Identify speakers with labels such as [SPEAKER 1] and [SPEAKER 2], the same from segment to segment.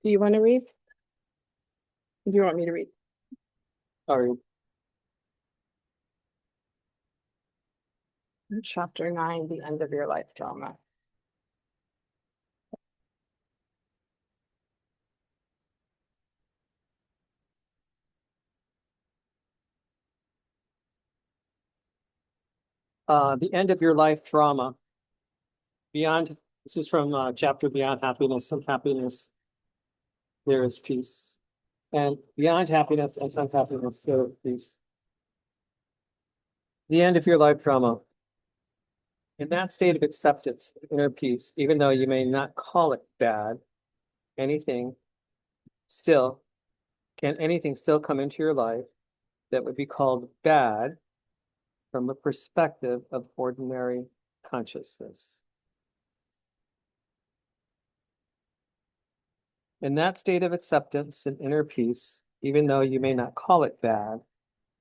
[SPEAKER 1] Do you want to read? Do you want me to read?
[SPEAKER 2] Sorry.
[SPEAKER 1] Chapter 9, the end of your life drama.
[SPEAKER 2] The end of your life drama. Beyond, this is from chapter Beyond Happiness and Happiness, there is peace. And beyond happiness and unhappiness, there is peace. The end of your life drama. In that state of acceptance, inner peace, even though you may not call it bad, anything still, can anything still come into your life that would be called bad from the perspective of ordinary consciousness? In that state of acceptance and inner peace, even though you may not call it bad,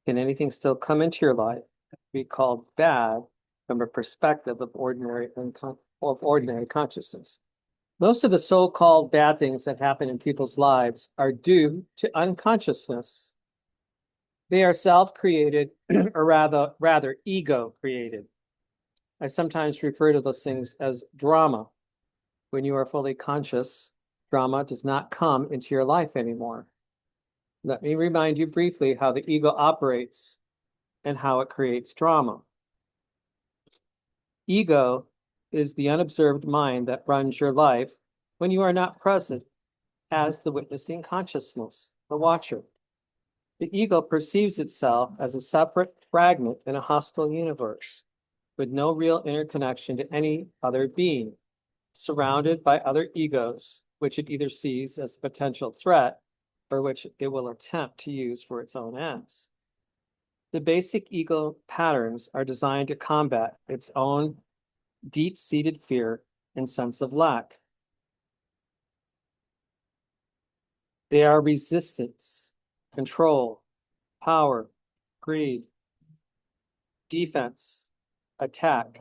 [SPEAKER 2] can anything still come into your life be called bad from a perspective of ordinary consciousness? Most of the so-called bad things that happen in people's lives are due to unconsciousness. They are self-created, or rather ego-created. I sometimes refer to those things as drama. When you are fully conscious, drama does not come into your life anymore. Let me remind you briefly how the ego operates and how it creates drama. Ego is the unobserved mind that runs your life when you are not present as the witnessing consciousness, the watcher. The ego perceives itself as a separate fragment in a hostile universe with no real interconnection to any other being, surrounded by other egos, which it either sees as a potential threat or which it will attempt to use for its own ends. The basic ego patterns are designed to combat its own deep-seated fear and sense of lack. They are resistance, control, power, greed, defense, attack.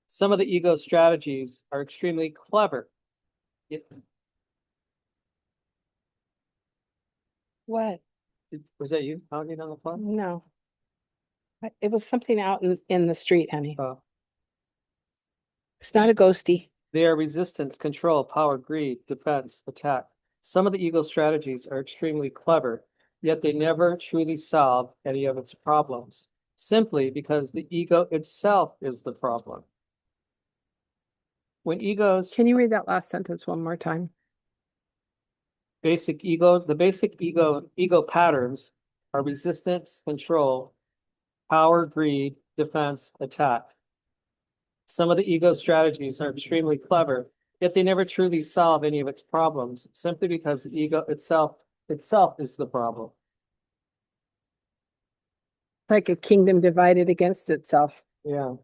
[SPEAKER 2] Some of the ego strategies are extremely clever.
[SPEAKER 1] What?
[SPEAKER 2] Was that you pounding on the phone?
[SPEAKER 1] No. It was something out in the street, honey.
[SPEAKER 2] Oh.
[SPEAKER 1] It's not a ghosty.
[SPEAKER 2] They are resistance, control, power, greed, defense, attack. Some of the ego strategies are extremely clever, yet they never truly solve any of its problems, simply because the ego itself is the problem. When egos,
[SPEAKER 1] Can you read that last sentence one more time?
[SPEAKER 2] the basic ego patterns are resistance, control, power, greed, defense, attack. Some of the ego strategies are extremely clever, yet they never truly solve any of its problems, simply because the ego itself is the problem.
[SPEAKER 1] Like a kingdom divided against itself.
[SPEAKER 2] Yeah.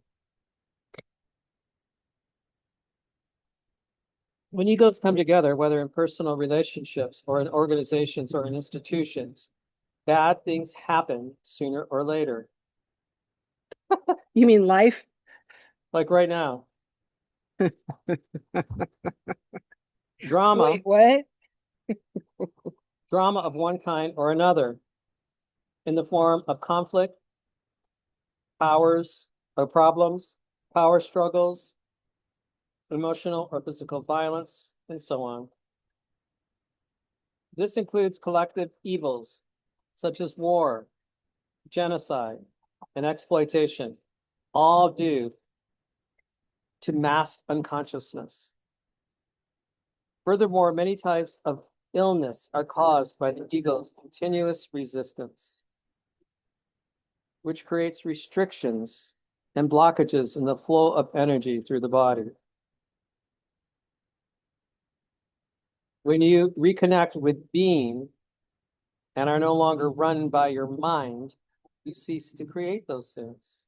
[SPEAKER 2] When egos come together, whether in personal relationships or in organizations or in institutions, bad things happen sooner or later.
[SPEAKER 1] You mean life?
[SPEAKER 2] Like right now. Drama.
[SPEAKER 1] Wait, what?
[SPEAKER 2] Drama of one kind or another in the form of conflict, powers or problems, power struggles, emotional or physical violence, and so on. This includes collective evils such as war, genocide, and exploitation, all due to masked unconsciousness. Furthermore, many types of illness are caused by the ego's continuous resistance, which creates restrictions and blockages in the flow of energy through the body. When you reconnect with being and are no longer run by your mind, you cease to create those things.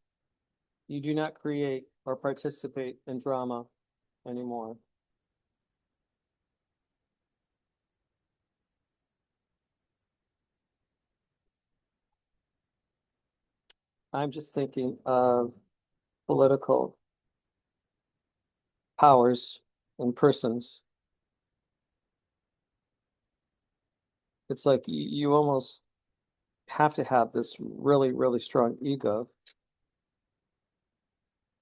[SPEAKER 2] You do not create or participate in drama anymore. I'm just thinking of political powers and persons it's like you almost have to have this really, really strong ego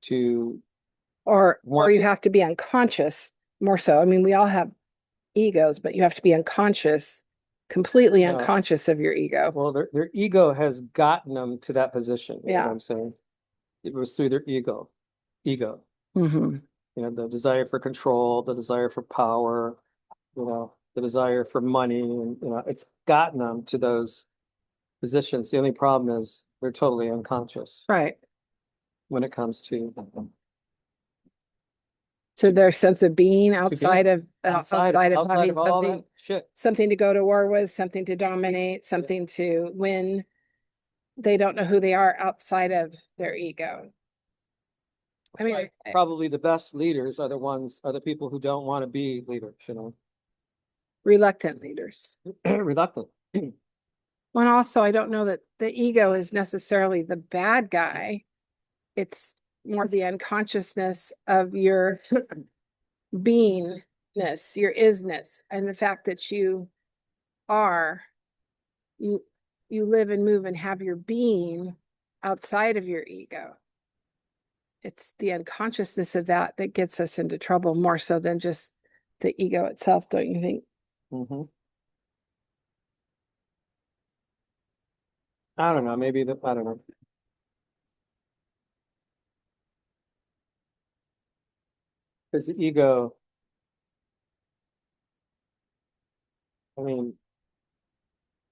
[SPEAKER 2] to
[SPEAKER 1] Or
[SPEAKER 2] want.
[SPEAKER 1] you have to be unconscious more so. I mean, we all have egos, but you have to be unconscious, completely
[SPEAKER 2] Yeah.
[SPEAKER 1] unconscious of your ego.
[SPEAKER 2] Well, their ego has gotten them to that position. You know what
[SPEAKER 1] Yeah.
[SPEAKER 2] I'm saying? It was through their ego.
[SPEAKER 1] Hmm.
[SPEAKER 2] You know, the desire for control, the desire for power, the desire for money, and it's gotten them to those positions. The only problem is they're totally unconscious
[SPEAKER 1] Right.
[SPEAKER 2] when it comes
[SPEAKER 1] To their sense of being
[SPEAKER 2] to being
[SPEAKER 1] outside of
[SPEAKER 2] outside
[SPEAKER 1] having
[SPEAKER 2] of all that shit.
[SPEAKER 1] something to go to war with, something to dominate, something to win. They don't know who they are outside of their ego. I mean,
[SPEAKER 2] Probably the best leaders are the people who don't want to be leaders,
[SPEAKER 1] reluctant leaders.
[SPEAKER 2] reluctant.
[SPEAKER 1] Well, also, I don't know that the ego is necessarily the bad guy. It's more the unconsciousness of your beingness, your isness, and the fact that are, you you live and move and have your being outside of your ego. It's the unconsciousness of that that gets us into trouble more so than just the ego itself, don't you think?
[SPEAKER 2] Hmm. I don't know. I don't know. Because the ego, I mean,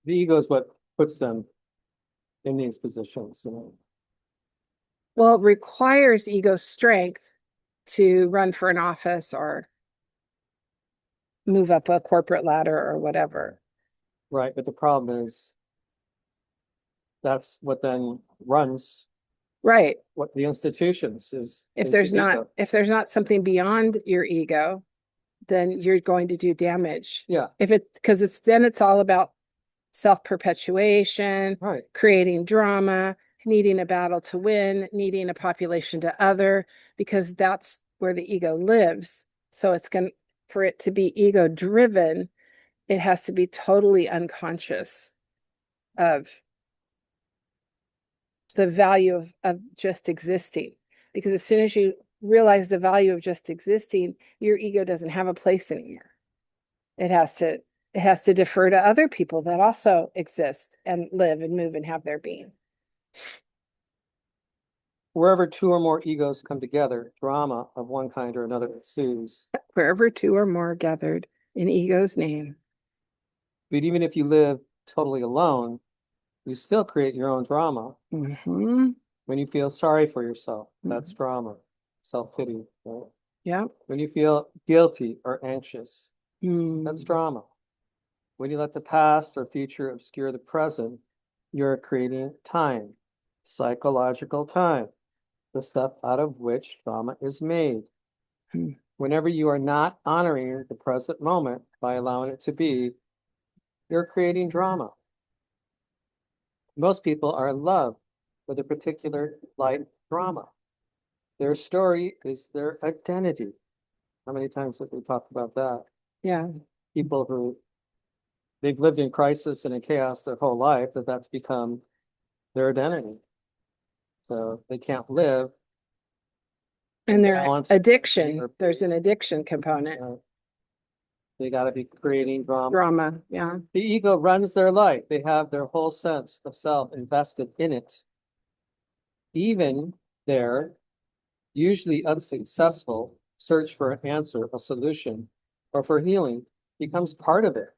[SPEAKER 2] the ego is what puts them in these positions.
[SPEAKER 1] Well, it requires ego strength to run for an office or move up a corporate ladder or whatever.
[SPEAKER 2] Right. But the problem is that's what then runs
[SPEAKER 1] Right.
[SPEAKER 2] what the institutions is the ego.
[SPEAKER 1] If there's not something beyond your ego, then you're going to do damage.
[SPEAKER 2] Yeah.
[SPEAKER 1] If it because it's all about self-perpetuation,
[SPEAKER 2] Right.
[SPEAKER 1] creating drama, needing a battle to win, needing a population to other, because that's where the ego lives. So for it to be ego driven, it has to be totally unconscious of the value of just existing. Because as soon as you realize the value of just existing, your ego doesn't have a place anymore. It has to defer to other people that also exist and live and move and have their being.
[SPEAKER 2] Wherever two or more egos come together, drama of one kind or another ensues.
[SPEAKER 1] Wherever two or more gathered in ego's name.
[SPEAKER 2] But even if you live totally alone, you still create your own drama.
[SPEAKER 1] Mm-hmm.
[SPEAKER 2] When you feel sorry for yourself, that's drama, self-pity. Right?
[SPEAKER 1] Yeah.
[SPEAKER 2] When you feel guilty or anxious, that's
[SPEAKER 1] Mm.
[SPEAKER 2] drama. When you let the past or future obscure the present, you're creating time, psychological time, the stuff out of which drama is made.
[SPEAKER 1] Mm.
[SPEAKER 2] Whenever you are not honoring the present moment by allowing it to be, you're creating drama. Most people are in love with a particular light drama. Their story is their identity. How many times have we talked about that?
[SPEAKER 1] Yeah.
[SPEAKER 2] People who they've lived in crisis and in chaos their whole life, that's become their identity. So they can't live
[SPEAKER 1] And their
[SPEAKER 2] balance
[SPEAKER 1] addiction,
[SPEAKER 2] or
[SPEAKER 1] there's an
[SPEAKER 2] peace.
[SPEAKER 1] addiction component.
[SPEAKER 2] They got to be creating drama.
[SPEAKER 1] Drama. Yeah.
[SPEAKER 2] The ego runs their life. They have their whole sense of self invested in it. Even their usually unsuccessful search for an answer, a solution, or for healing becomes part of it.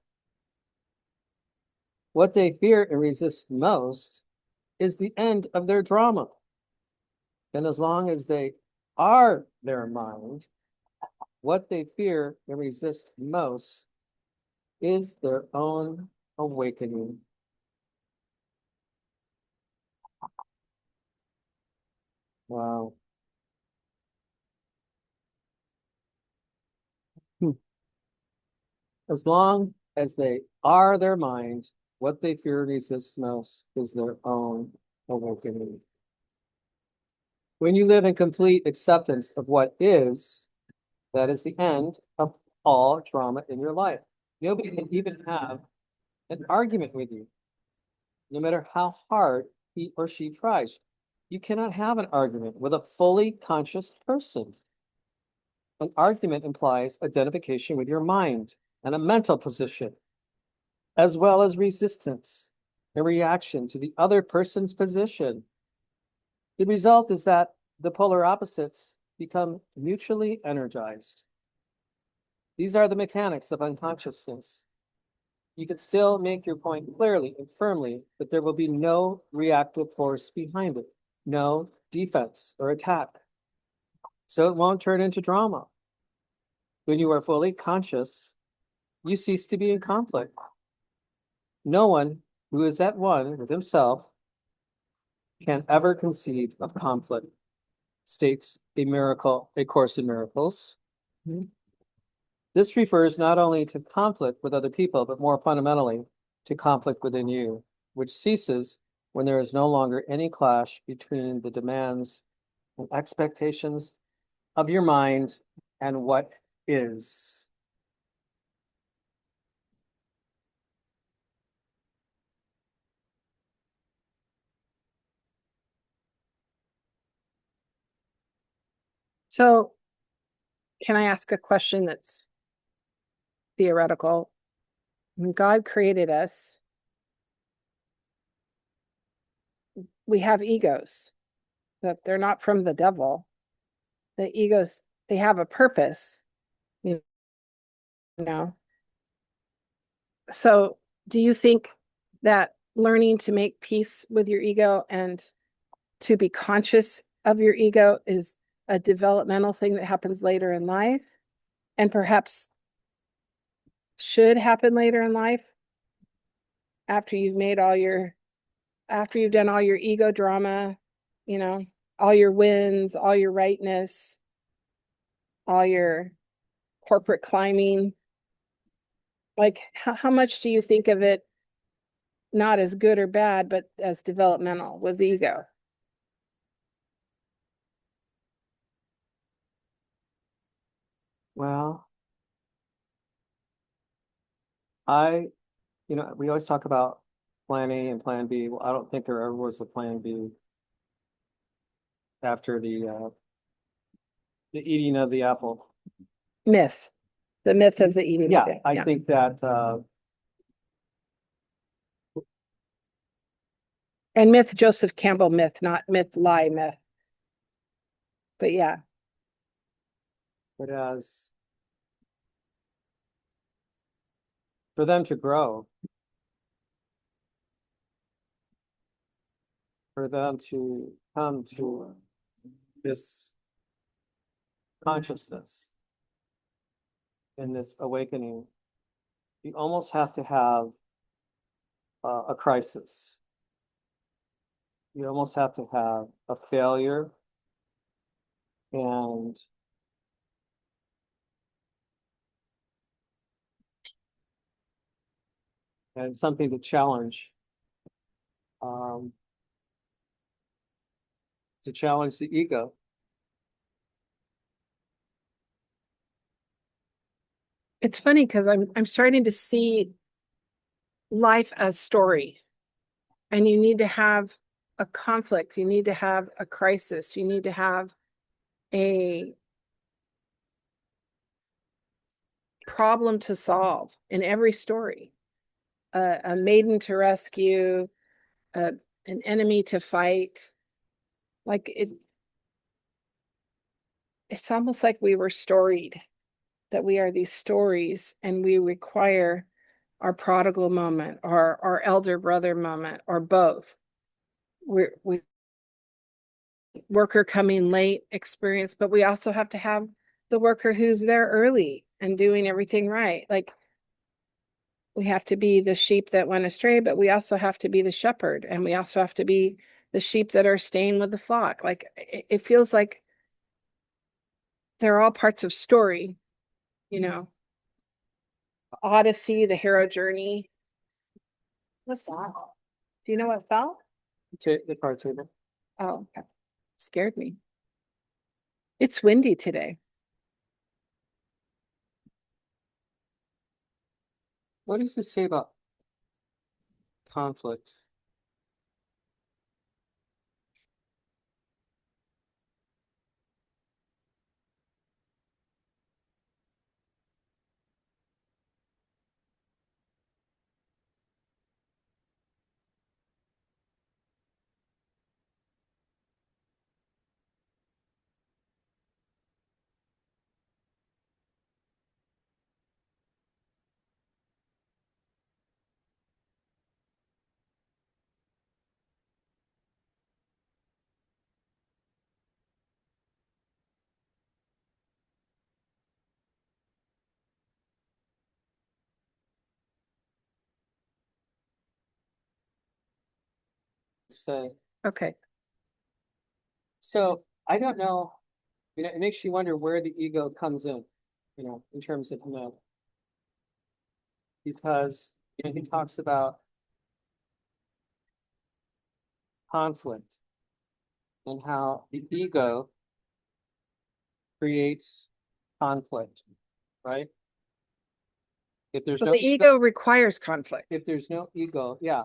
[SPEAKER 2] What they fear and resist most is the end of their drama. And as long as they are their mind, what they fear and resist most is their own awakening. Wow.
[SPEAKER 1] Hmm.
[SPEAKER 2] As long as they are their mind, what they fear and resist most is their own awakening. When you live in complete acceptance of what is, that is the end of all drama in your life. Nobody can even have an argument with you, no matter how hard he or she tries. You cannot have an argument with a fully conscious person. An argument implies identification with your mind and a mental position, as well as resistance and reaction to the other person's position. The result is that the polar opposites become mutually energized. These are the mechanics of unconsciousness. You can still make your point clearly and firmly, but there will be no reactive force behind it, no defense or attack. So it won't turn into drama. When you are fully conscious, you cease to be in conflict. No one who is at one with himself can ever conceive of conflict, states A Course in Miracles. This refers not only to conflict with other people, but more fundamentally to conflict within you, which ceases when there is no longer any clash between the demands and expectations of your mind and what is.
[SPEAKER 1] So can I ask a question that's theoretical? When God created us, we have egos, that they're not from the devil. The egos, they have a purpose, you know. So do you think that learning to make peace with your ego and to be conscious of your ego is a developmental thing that happens later in life, and perhaps should happen later in life after you've done all your ego drama, you know, all your wins, all your rightness, all your corporate climbing? Like, how much do you think of it not as good or bad, but as developmental with the ego?
[SPEAKER 2] Well, we always talk about plan A and plan B. Well, I don't think there ever was a plan B after the eating of the apple.
[SPEAKER 1] Myth. The myth of the eating.
[SPEAKER 2] Yeah, I think that
[SPEAKER 1] And myth, Joseph Campbell myth, not myth, lie myth. But yeah.
[SPEAKER 2] but as for them to grow, for them to come to this consciousness and this awakening, you almost have to have a crisis. You almost have to have a failure and something to challenge um, the ego.
[SPEAKER 1] It's funny because I'm starting to see life as story, and you need to have a conflict, you need to have a crisis, you need to have a problem to solve in every story, a maiden to rescue, an enemy to fight. Like it's almost like we were storied, that we are these stories, and we require our prodigal moment or our elder brother moment or both. We worker coming late experience, but we also have to have the worker who's there early and doing everything right. Like, we have to be the sheep that went astray, but we also have to be the shepherd, and we also have to be the sheep that are staying with the flock. Like, it feels like they're all parts of story, you know. Odyssey, the hero journey. What's that? Do you know what fell?
[SPEAKER 2] The card table.
[SPEAKER 1] Oh, okay. Scared me. It's windy today.
[SPEAKER 2] What does this say about conflict. So,
[SPEAKER 1] Okay.
[SPEAKER 2] so I don't know, it makes you wonder where the ego comes in terms of, because, he talks about conflict and how the ego creates conflict, right? If there's
[SPEAKER 1] But
[SPEAKER 2] no
[SPEAKER 1] the ego requires conflict.
[SPEAKER 2] if there's no ego, yeah.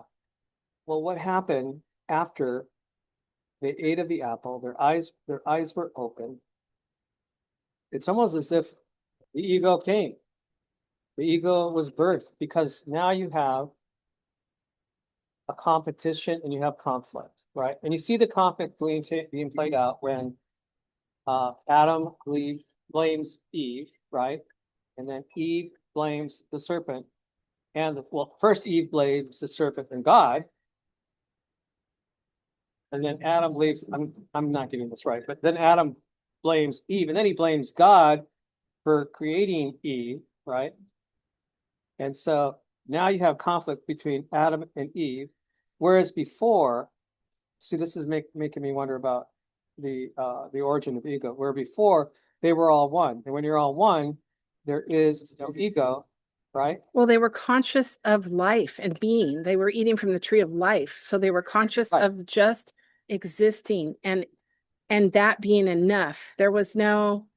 [SPEAKER 2] Well, what happened after they ate of the apple? Their eyes were open. It's almost as if the ego came. The ego was birthed because now you have a competition and you have conflict, right? And you see the conflict being played out when Adam blames Eve, right? And then Eve blames the serpent. And first Eve blames the serpent and God. And then Adam believes, I'm not getting this right, but then Adam blames Eve, and then he blames God for creating Eve, right? And so now you have conflict between Adam and Eve, whereas before, see, this is making me wonder about the origin of ego, where before they were all one. And when you're all one, there is no ego, right?
[SPEAKER 1] Well, they were conscious of life and being. They were eating from the tree of life. So they were conscious
[SPEAKER 2] Right.
[SPEAKER 1] of just existing and that being enough. There was no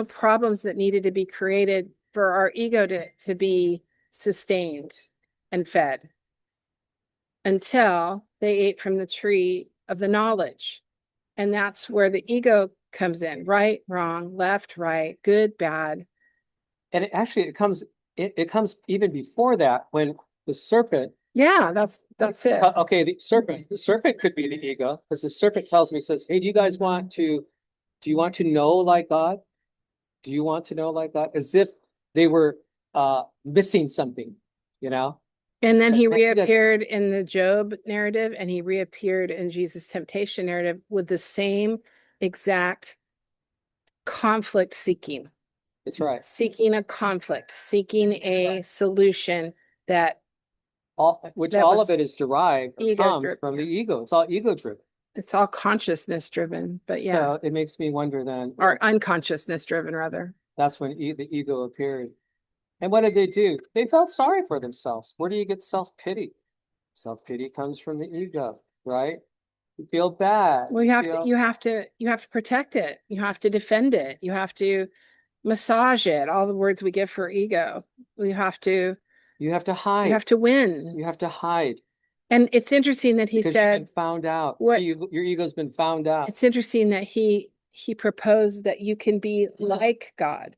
[SPEAKER 1] problems that needed to be created for our ego to be sustained and fed until they ate from the tree of the knowledge. And that's where the ego comes in. Right, wrong, left, right, good, bad.
[SPEAKER 2] And it comes even before that when the serpent.
[SPEAKER 1] Yeah, that's it.
[SPEAKER 2] Okay, the serpent could be the ego, because the serpent tells me, says, hey, do you want to know like God? Do you want to know like God? As if they were missing something, you know?
[SPEAKER 1] And then
[SPEAKER 2] So
[SPEAKER 1] he
[SPEAKER 2] then he does,
[SPEAKER 1] reappeared in the Job narrative and he reappeared in Jesus' temptation narrative with the same exact conflict seeking,
[SPEAKER 2] it's right.
[SPEAKER 1] seeking a conflict, seeking a solution that
[SPEAKER 2] Which
[SPEAKER 1] that
[SPEAKER 2] all
[SPEAKER 1] was
[SPEAKER 2] of it is derived,
[SPEAKER 1] ego
[SPEAKER 2] comes from the
[SPEAKER 1] driven.
[SPEAKER 2] ego. It's all ego driven.
[SPEAKER 1] It's all consciousness driven, but yeah,
[SPEAKER 2] So it makes me wonder then,
[SPEAKER 1] or unconsciousness driven rather.
[SPEAKER 2] that's when the ego appeared. And what did they do? They felt sorry for themselves. Where do you get self-pity? Self-pity comes from the ego, right? You feel bad.
[SPEAKER 1] Well, you have to protect it. You have to defend it. You have to massage it. All the words we give for ego. You have to
[SPEAKER 2] You have to
[SPEAKER 1] you
[SPEAKER 2] hide.
[SPEAKER 1] have to win.
[SPEAKER 2] You have to hide
[SPEAKER 1] And it's interesting that he
[SPEAKER 2] because you've been
[SPEAKER 1] said
[SPEAKER 2] found out.
[SPEAKER 1] what
[SPEAKER 2] Your ego's been found out.
[SPEAKER 1] it's interesting that he proposed that you can be like God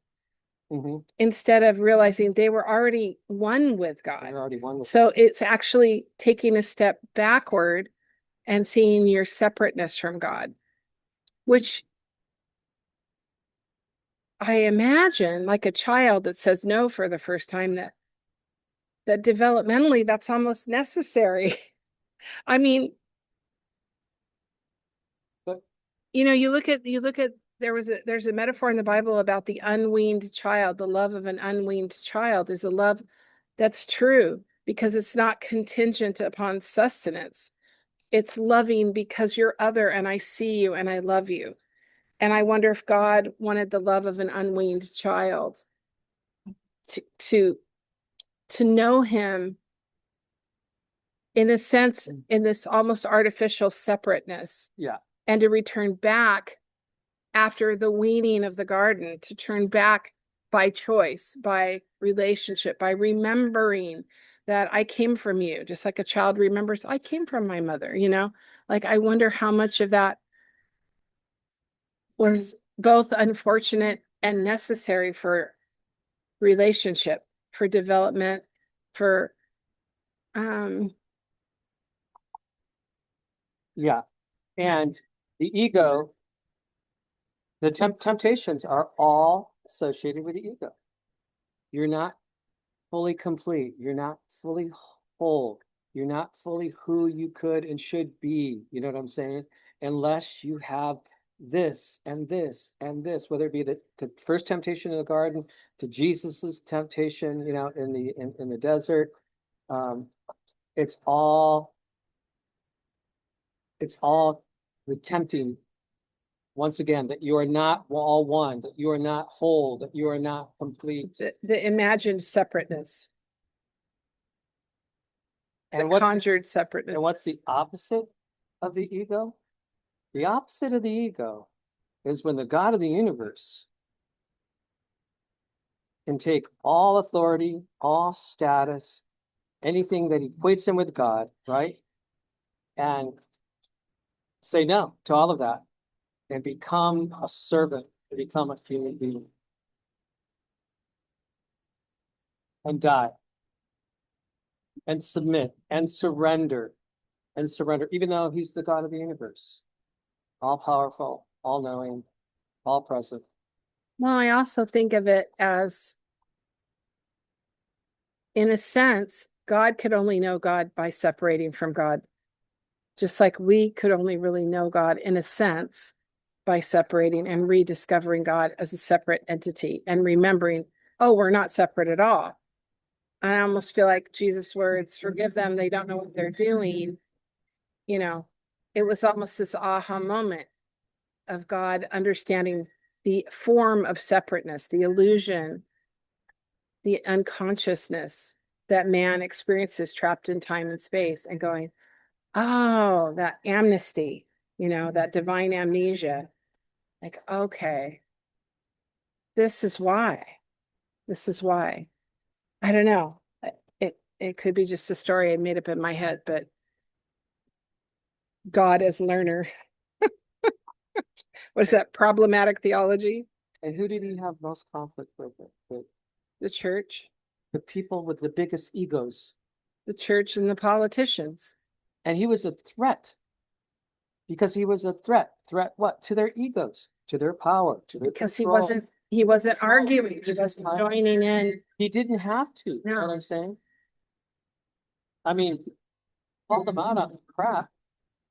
[SPEAKER 2] Mm-hmm.
[SPEAKER 1] instead of realizing they were already one with God.
[SPEAKER 2] You're already one with.
[SPEAKER 1] So it's actually taking a step backward and seeing your separateness from God, which I imagine like a child that says no for the first time, that developmentally that's almost necessary. I mean,
[SPEAKER 2] But
[SPEAKER 1] you look at there's a metaphor in the Bible about the unweaned child. The love of an unweaned child is a love that's true because it's not contingent upon sustenance. It's loving because you're other and I see you and I love you. And I wonder if God wanted the love of an unweaned child to to to know him in a sense, in this almost artificial separateness,
[SPEAKER 2] yeah,
[SPEAKER 1] and to return back after the weaning of the garden, to turn back by choice, by relationship, by remembering that I came from you, just like a child remembers, I came from my mother, you know? Like, I wonder how much of that was both unfortunate and necessary for relationship, for development, for um
[SPEAKER 2] Yeah. And the ego, the temptations are all associated with the ego. You're not fully complete. You're not fully whole. You're not fully who you could and should be. You know what I'm saying? Unless you have this and this and this, whether it be the first temptation in the garden to Jesus's temptation, you know, in the desert. Um, it's all it's all the tempting once again that you are not all one, that you are not whole, that you are not complete.
[SPEAKER 1] the imagined separateness, the
[SPEAKER 2] And what
[SPEAKER 1] conjured separateness.
[SPEAKER 2] and what's the opposite of the ego? The opposite of the ego is when the God of the universe can take all authority, all status, anything that equates him with God, right? And say no to all of that and become a servant, become a human being and die and submit and surrender, even though he's the God of the universe, all powerful, all knowing, all present.
[SPEAKER 1] Well, I also think of it as, in a sense, God could only know God by separating from God, just like we could only really know God, in a sense, by separating and rediscovering God as a separate entity and remembering, oh, we're not separate at all. I almost feel like Jesus' words, forgive them, they don't know what they're doing. You know, it was almost this aha moment of God understanding the form of separateness, the illusion, the unconsciousness that man experiences trapped in time and space, and going, oh, that amnesty, you know, that divine amnesia. Like, okay, this is why. This is why. I don't know. It could be just a story I made up in my head, but God as learner. What is that? Problematic theology?
[SPEAKER 2] And who did he have most conflict with?
[SPEAKER 1] The church,
[SPEAKER 2] The people with the biggest egos.
[SPEAKER 1] the church and the politicians.
[SPEAKER 2] And he was a threat because he was a threat. Threat what? To their egos, to their power, to their
[SPEAKER 1] Because
[SPEAKER 2] control.
[SPEAKER 1] he wasn't arguing, he wasn't joining in.
[SPEAKER 2] He didn't have to. You know what I'm saying? I mean, called them out on crap,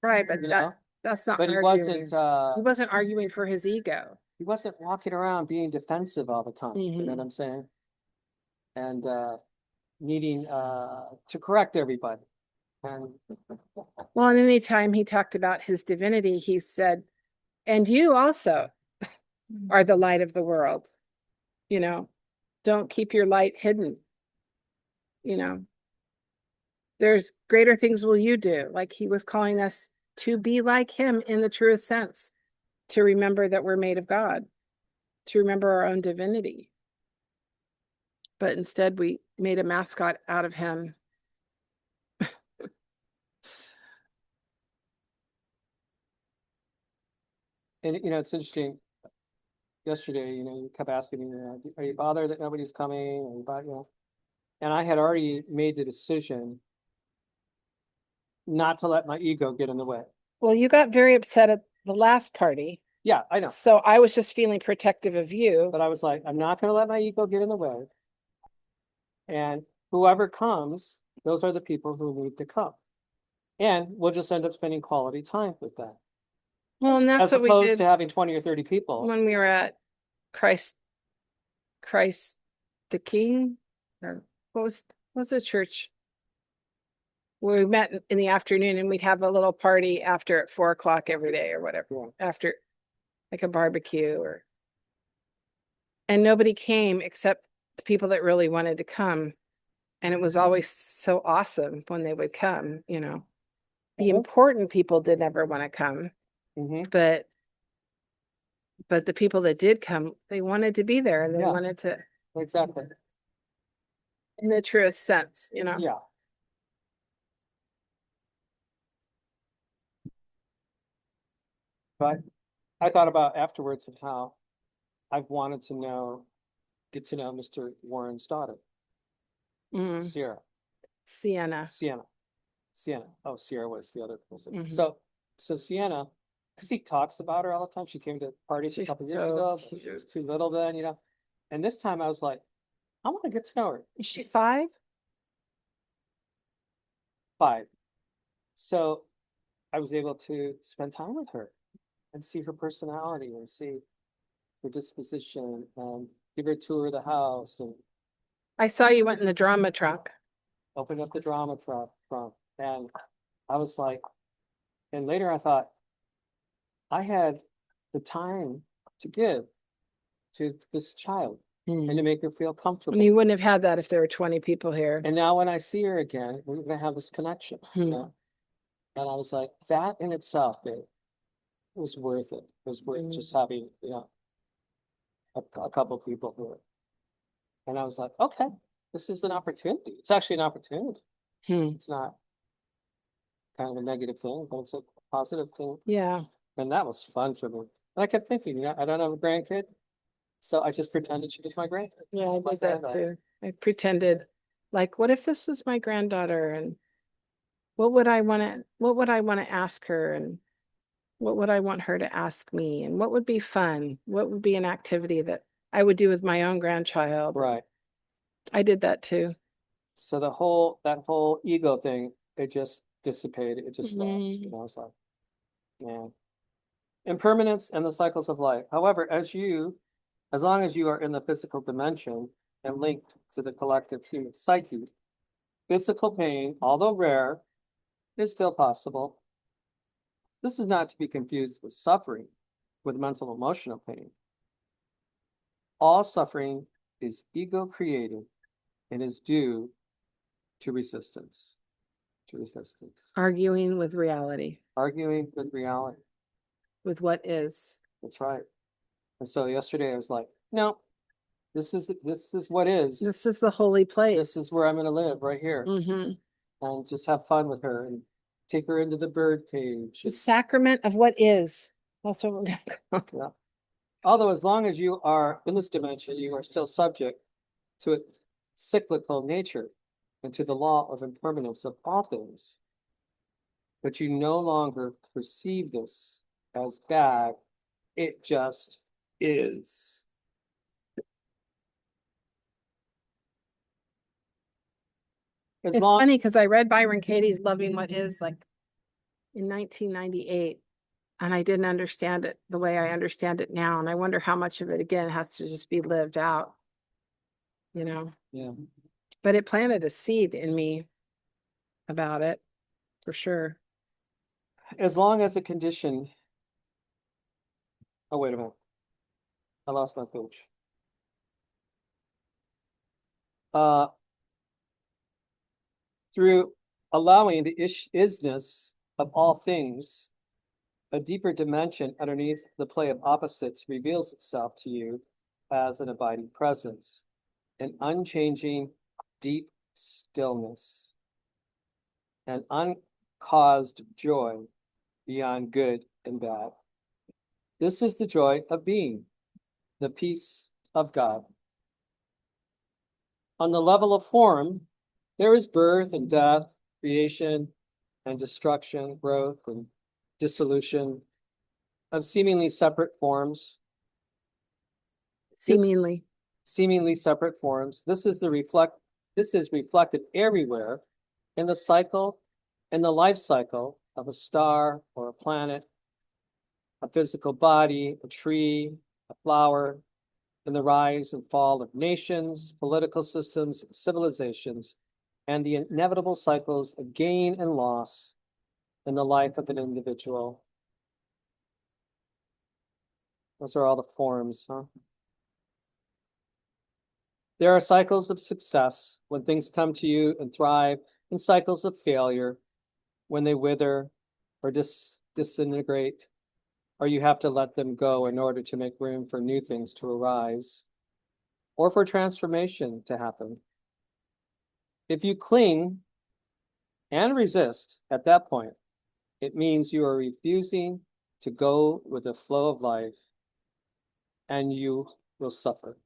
[SPEAKER 1] Right, but
[SPEAKER 2] you know,
[SPEAKER 1] that's not
[SPEAKER 2] but he
[SPEAKER 1] arguing.
[SPEAKER 2] wasn't
[SPEAKER 1] He wasn't arguing for his ego.
[SPEAKER 2] he wasn't walking around being defensive all the time. You know what I'm saying? And needing to correct everybody. And
[SPEAKER 1] Well, and anytime he talked about his divinity, he said, and you also are the light of the world. You know, don't keep your light hidden. You know, there's greater things will you do. Like he was calling us to be like him in the truest sense, to remember that we're made of God, to remember our own divinity. But instead, we made a mascot out of him.
[SPEAKER 2] you know, it's interesting. Yesterday, you know, you kept asking me, are you bothered that nobody's coming? Are you bothered, you know? And I had already made the decision not to let my ego get in the way.
[SPEAKER 1] Well, you got very upset at the last party.
[SPEAKER 2] Yeah, I know.
[SPEAKER 1] So I was just feeling protective of you.
[SPEAKER 2] But I was like, I'm not going to let my ego get in the way. And whoever comes, those are the people who need to come. And we'll just end up spending quality time with them.
[SPEAKER 1] Well, and that's
[SPEAKER 2] As
[SPEAKER 1] what we
[SPEAKER 2] opposed
[SPEAKER 1] did
[SPEAKER 2] to having 20 or 30 people.
[SPEAKER 1] when we were at Christ the King, or what was the church? We met in the afternoon and we'd have a little party after at 4 o'clock every day or whatever, after like a barbecue and nobody came except the people that really wanted to come. And it was always so awesome when they would come, you know. The important people did never want to come, but the people that did come, they wanted to be there and they wanted to.
[SPEAKER 2] Exactly.
[SPEAKER 1] In the truest sense, you know?
[SPEAKER 2] Yeah. But I thought about afterwards of how I've wanted to get to know Mr. Warren's daughter,
[SPEAKER 1] Mm,
[SPEAKER 2] Sierra,
[SPEAKER 1] Sienna.
[SPEAKER 2] Sienna, Sienna. Oh, Sierra was the other person.
[SPEAKER 1] Mhm.
[SPEAKER 2] So Sienna, because he talks about her all the time. She came to parties a
[SPEAKER 1] She's
[SPEAKER 2] couple years
[SPEAKER 1] so
[SPEAKER 2] ago, but she
[SPEAKER 1] cute.
[SPEAKER 2] was too little then, And this time I was like, I want to get to know her.
[SPEAKER 1] Is she 5?
[SPEAKER 2] 5. So I was able to spend time with her and see her personality and see her disposition and give her a tour of the house and
[SPEAKER 1] I saw you went in the drama truck.
[SPEAKER 2] open up the drama trunk. And I was like, and later I thought, I had the time to give to this child and to make her feel
[SPEAKER 1] And
[SPEAKER 2] comfortable.
[SPEAKER 1] you wouldn't have had that if there were 20 people here.
[SPEAKER 2] And now when I see her again, we're gonna have this connection,
[SPEAKER 1] Hmm.
[SPEAKER 2] And I was like, that in itself, babe, was worth it. It was worth just having, a couple people here. And I was like, okay, this is an opportunity. It's actually an opportunity.
[SPEAKER 1] Hmm.
[SPEAKER 2] It's not kind of a negative thing, but it's a positive thing.
[SPEAKER 1] Yeah.
[SPEAKER 2] And that was fun for me. And I kept thinking, I don't have a grandkid, so I just pretended she was my grandkid.
[SPEAKER 1] Yeah, I
[SPEAKER 2] My
[SPEAKER 1] did that
[SPEAKER 2] granddaughter.
[SPEAKER 1] too. I pretended like, what if this was my granddaughter and what would I want to ask her and what would I want her to ask me and what would be fun? What would be an activity that I would do with my own grandchild?
[SPEAKER 2] Right.
[SPEAKER 1] I did that too.
[SPEAKER 2] So that whole ego thing, it just dissipated. It just stopped.
[SPEAKER 1] Mhm.
[SPEAKER 2] I was like, man. Impermanence and the cycles of life. However, as long as you are in the physical dimension and linked to the collective human psyche, physical pain, although rare, is still possible. This is not to be confused with suffering, with mental emotional pain. All suffering is ego created and is due to resistance. To resistance.
[SPEAKER 1] Arguing with reality,
[SPEAKER 2] Arguing with reality.
[SPEAKER 1] with what is.
[SPEAKER 2] That's right. And so yesterday I was like, no, this is what is.
[SPEAKER 1] This is the holy place.
[SPEAKER 2] This is where I'm gonna live, right here.
[SPEAKER 1] Mm-hmm.
[SPEAKER 2] And just have fun with her and take her into the bird cage.
[SPEAKER 1] The sacrament of what is. That's what we're going to call it.
[SPEAKER 2] Yeah. Although as long as you are in this dimension, you are still subject to its cyclical nature and to the law of impermanence of all things. But you no longer perceive this as bad. It just is.
[SPEAKER 1] It's funny because I read Byron Katie's Loving What Is like in 1998, and I didn't understand it the way I understand it now. And I wonder how much of it, again, has to just be lived out,
[SPEAKER 2] Yeah.
[SPEAKER 1] But it planted a seed in me about it, for sure.
[SPEAKER 2] As long as a condition. Oh, wait a minute. I lost my page. Uh, through allowing the isness of all things, a deeper dimension underneath the play of opposites reveals itself to you as an abiding presence, an unchanging, deep stillness, an uncaused joy beyond good and bad. This is the joy of being, the peace of God. On the level of form, there is birth and death, creation and destruction, growth and dissolution of seemingly separate forms.
[SPEAKER 1] Seemingly.
[SPEAKER 2] Seemingly separate forms. This is reflected everywhere in the cycle, in the life cycle of a star or a planet, a physical body, a tree, a flower, in the rise and fall of nations, political systems, civilizations, and the inevitable cycles of gain and loss in the life of an individual. Those are all the forms, huh? There are cycles of success when things come to you and thrive, and cycles of failure when they wither or disintegrate, or you have to let them go in order to make room for new things to arise or for transformation to happen. If you cling and resist at that point, it means you are refusing to go with the flow of life, and you will suffer.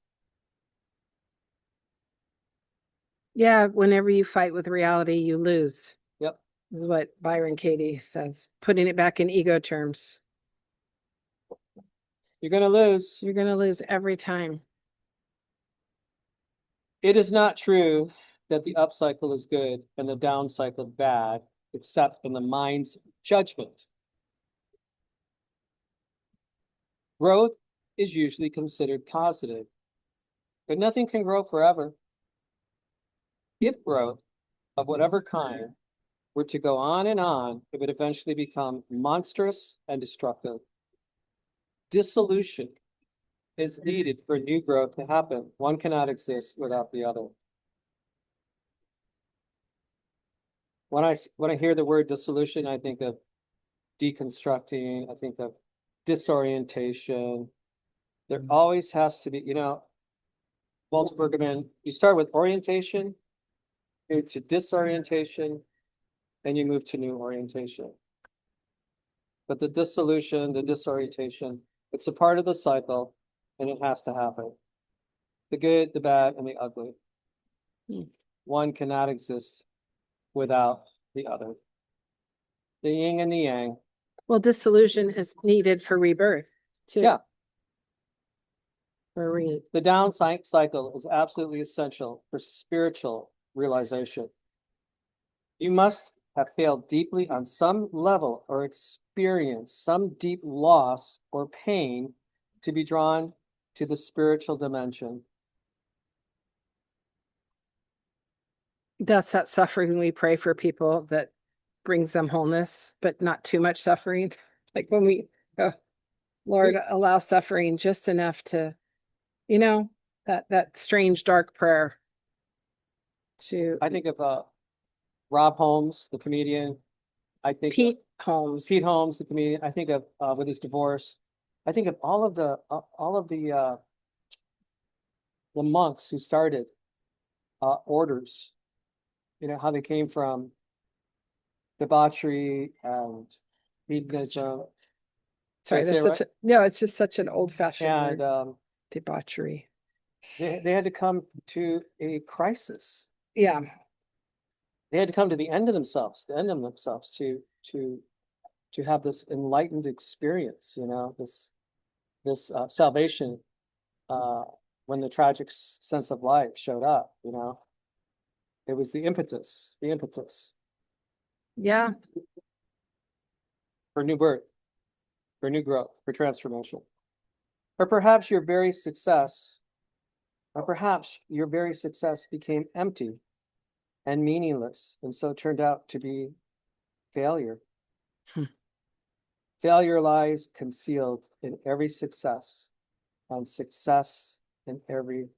[SPEAKER 1] Yeah, whenever you fight with reality, you lose.
[SPEAKER 2] Yep.
[SPEAKER 1] Is what Byron Katie says, putting it back in ego terms.
[SPEAKER 2] You're going to lose.
[SPEAKER 1] You're going to lose every time.
[SPEAKER 2] It is not true that the up cycle is good and the down cycle bad, except in the mind's judgment. Growth is usually considered positive, but nothing can grow forever. If growth, of whatever kind, were to go on, it would eventually become monstrous and destructive. Dissolution is needed for new growth to happen. One cannot exist without the other. When I hear the word dissolution, I think of deconstructing, I think of disorientation. There always has to be, Walter Bergman, you start with orientation, move to disorientation, then you move to new orientation. But the dissolution, the disorientation, it's a part of the cycle, and it has to happen. The good, the bad, and the ugly. One cannot exist without the other. The yin and the yang.
[SPEAKER 1] Well, dissolution is needed for rebirth, too.
[SPEAKER 2] Yeah.
[SPEAKER 1] The
[SPEAKER 2] down cycle is absolutely essential for spiritual realization. You must have failed deeply on some level or experienced some deep loss or pain to be drawn to the spiritual dimension.
[SPEAKER 1] That's that suffering we pray for people that brings them wholeness, but not too much suffering. Like when we go, Lord, allow suffering just enough to, that strange dark prayer to.
[SPEAKER 2] I think of Rob Holmes, the comedian. I think
[SPEAKER 1] Pete Holmes,
[SPEAKER 2] the comedian. I think of with his divorce. I think of all of the monks who started orders. How they came from debauchery and hedonism.
[SPEAKER 1] Sorry, it's just such an old-fashioned word. Debauchery.
[SPEAKER 2] They had to come to a crisis.
[SPEAKER 1] Yeah.
[SPEAKER 2] They had to come to the end of themselves, to have this enlightened experience, this salvation when the tragic sense of life showed up, It was the impetus.
[SPEAKER 1] Yeah.
[SPEAKER 2] For new birth, for new growth, for transformation. Or perhaps your very success became empty and meaningless, and so turned out to be failure. Failure lies concealed in every success, and success in every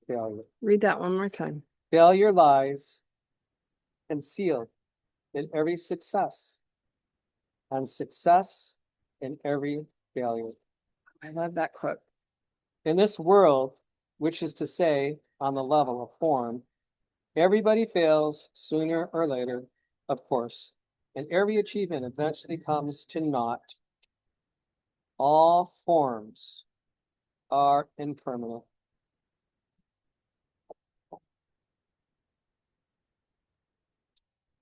[SPEAKER 2] failure.
[SPEAKER 1] Read that one more time.
[SPEAKER 2] Failure lies concealed in every success, and success in every failure.
[SPEAKER 1] I love that quote.
[SPEAKER 2] In this world, which is to say, on the level of form, everybody fails sooner or later, of course, and every achievement eventually comes to naught. All forms are impermanent.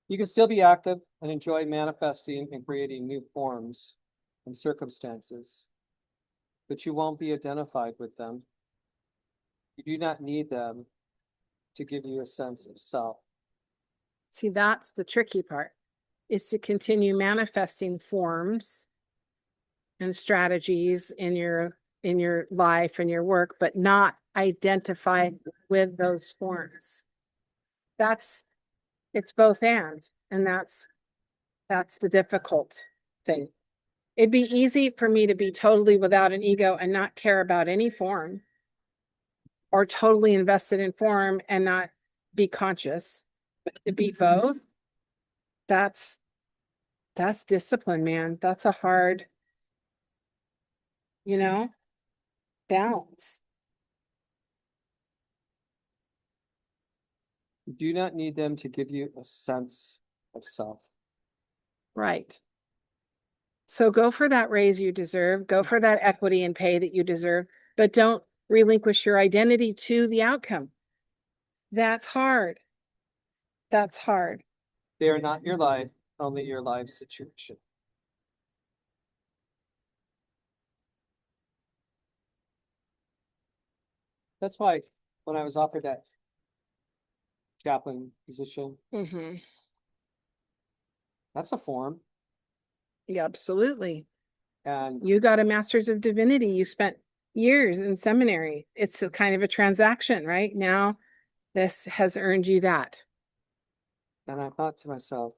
[SPEAKER 2] You can still be active and enjoy manifesting and creating new forms and circumstances, but you won't be identified with them. You do not need them to give you a sense of self.
[SPEAKER 1] See, that's the tricky part, is to continue manifesting forms and strategies in your life and your work, but not identify with those forms. It's both and that's the difficult thing. It'd be easy for me to be totally without an ego and not care about any form, or totally invested in form and not be conscious. But to be both, that's discipline, man. That's a hard, balance.
[SPEAKER 2] You do not need them to give you a sense of self.
[SPEAKER 1] Right. So go for that raise you deserve, go for that equity and pay that you deserve, but don't relinquish your identity to the outcome. That's hard. That's hard.
[SPEAKER 2] They are not your life, only your life situation. That's why when I was offered that chaplain position,
[SPEAKER 1] Mm-hmm.
[SPEAKER 2] that's a form.
[SPEAKER 1] Yeah, absolutely.
[SPEAKER 2] And
[SPEAKER 1] You got a master's of divinity. You spent years in seminary. It's a kind of a transaction, right? Now this has earned you that.
[SPEAKER 2] and I thought to myself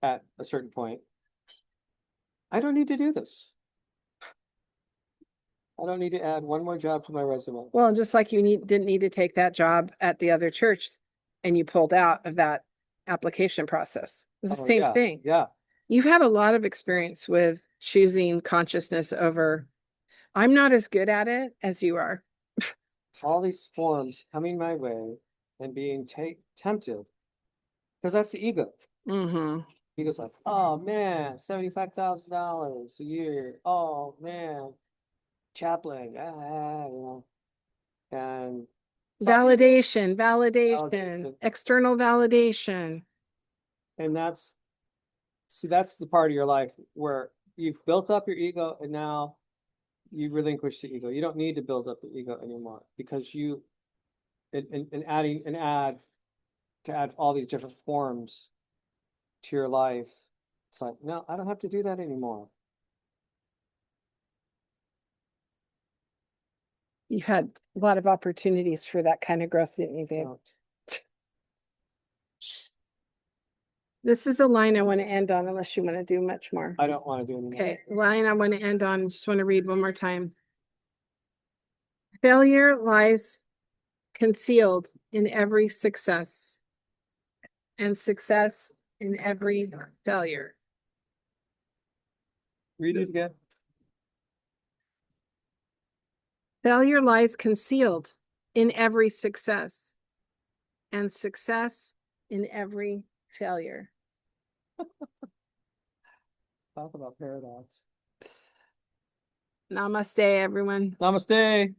[SPEAKER 2] at a certain point, I don't need to do this. I don't need to add one more job to my resume.
[SPEAKER 1] Well, just like didn't need to take that job at the other church and you pulled out of that application process. It's the
[SPEAKER 2] Oh
[SPEAKER 1] same
[SPEAKER 2] yeah,
[SPEAKER 1] thing.
[SPEAKER 2] yeah.
[SPEAKER 1] You've had a lot of experience with choosing consciousness over, I'm not as good at it as you are.
[SPEAKER 2] All these forms coming my way and being tempted, because that's the ego.
[SPEAKER 1] Mm-hmm.
[SPEAKER 2] Ego's like, oh man, $75,000 a year. Oh man, chaplain. And
[SPEAKER 1] Validation,
[SPEAKER 2] validation.
[SPEAKER 1] external validation.
[SPEAKER 2] And that's the part of your life where you've built up your ego and now you relinquish the ego. You don't need to build up the ego anymore because to add all these different forms to your life. It's like, no, I don't have to do that anymore.
[SPEAKER 1] You had a lot of opportunities for that kind of growth, didn't you, babe?
[SPEAKER 2] Don't.
[SPEAKER 1] This is a line I want to end on unless you want to do much more.
[SPEAKER 2] I don't want to do anymore.
[SPEAKER 1] Okay, line I want to end on, just want to read one more time. Failure lies concealed in every success, and success in every failure.
[SPEAKER 2] Read it again.
[SPEAKER 1] Failure lies concealed in every success, and success in every failure.
[SPEAKER 2] Talk about paradox.
[SPEAKER 1] Namaste, everyone.
[SPEAKER 2] Namaste.